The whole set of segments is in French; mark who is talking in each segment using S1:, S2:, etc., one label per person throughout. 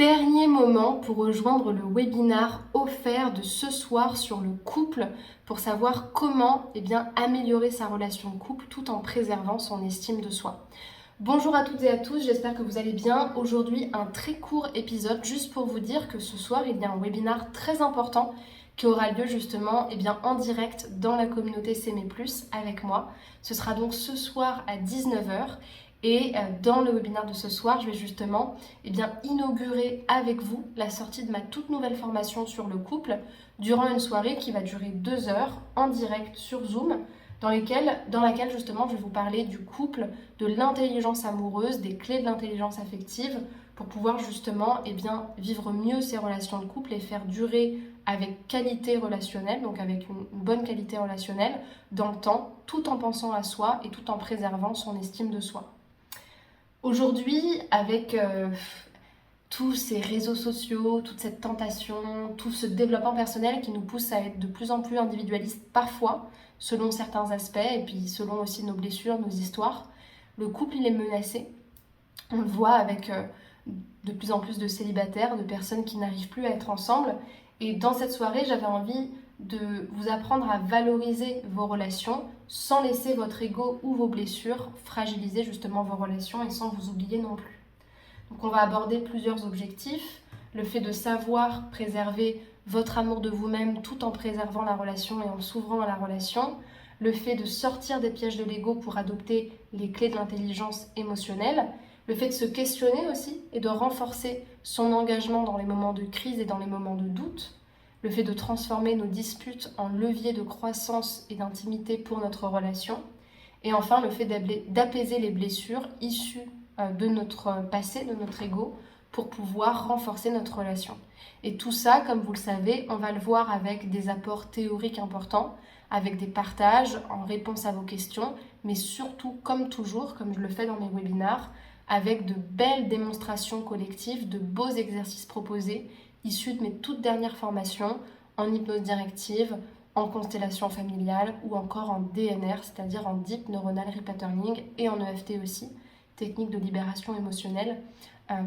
S1: Dernier moment pour rejoindre le webinar offert de ce soir sur le couple pour savoir comment améliorer sa relation de couple tout en préservant son estime de soi. Bonjour à toutes et à tous, j'espère que vous allez bien. Aujourd'hui, un très court épisode juste pour vous dire que ce soir, il y a un webinar très important qui aura lieu justement en direct dans la communauté S'aimer Plus avec moi. Ce sera donc ce soir à 19h. Et dans le webinaire de ce soir, je vais justement inaugurer avec vous la sortie de ma toute nouvelle formation sur le couple durant une soirée qui va durer 2 heures en direct sur Zoom, dans laquelle justement je vais vous parler du couple, de l'intelligence amoureuse, des clés de l'intelligence affective pour pouvoir justement vivre mieux ses relations de couple et faire durer avec qualité relationnelle, donc avec une bonne qualité relationnelle dans le temps, tout en pensant à soi et tout en préservant son estime de soi. Aujourd'hui, avec tous ces réseaux sociaux, toute cette tentation, tout ce développement personnel qui nous pousse à être de plus en plus individualistes parfois, selon certains aspects, et puis selon aussi nos blessures, nos histoires, le couple il est menacé. On le voit avec de plus en plus de célibataires, de personnes qui n'arrivent plus à être ensemble. Et dans cette soirée, j'avais envie de vous apprendre à valoriser vos relations sans laisser votre ego ou vos blessures fragiliser justement vos relations et sans vous oublier non plus. Donc on va aborder plusieurs objectifs, le fait de savoir préserver votre amour de vous-même tout en préservant la relation et en s'ouvrant à la relation, le fait de sortir des pièges de l'ego pour adopter les clés de l'intelligence émotionnelle, le fait de se questionner aussi et de renforcer son engagement dans les moments de crise et dans les moments de doute, le fait de transformer nos disputes en levier de croissance et d'intimité pour notre relation, et enfin le fait d'apaiser les blessures issues de notre passé, de notre ego, pour pouvoir renforcer notre relation. Et tout ça, comme vous le savez, on va le voir avec des apports théoriques importants, avec des partages en réponse à vos questions, mais surtout, comme toujours, comme je le fais dans mes webinars, avec de belles démonstrations collectives, de beaux exercices proposés, issus de mes toutes dernières formations en hypnose directive, en constellation familiale ou encore en DNR, c'est-à-dire en Deep Neuronal Repatterning et en EFT aussi, technique de libération émotionnelle,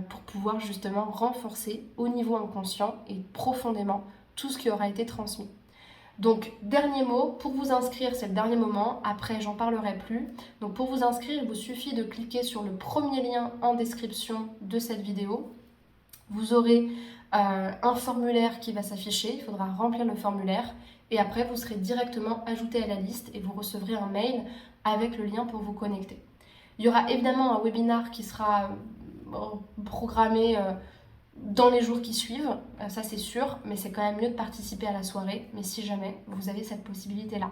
S1: pour pouvoir justement renforcer au niveau inconscient et profondément tout ce qui aura été transmis. Donc, dernier mot, pour vous inscrire, c'est le dernier moment, après j'en parlerai plus. Donc pour vous inscrire, il vous suffit de cliquer sur le premier lien en description de cette vidéo. Vous aurez un formulaire qui va s'afficher, il faudra remplir le formulaire et après vous serez directement ajouté à la liste et vous recevrez un mail avec le lien pour vous connecter. Il y aura évidemment un webinar qui sera programmé dans les jours qui suivent, ça c'est sûr, mais c'est quand même mieux de participer à la soirée, mais si jamais vous avez cette possibilité-là.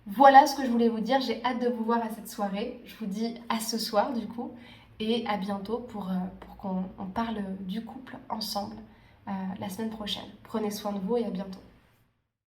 S1: Voilà ce que je voulais vous dire, j'ai hâte de vous voir à cette soirée, je vous dis à ce soir du coup, et à bientôt pour qu'on parle du couple ensemble la semaine prochaine. Prenez soin de vous et à bientôt.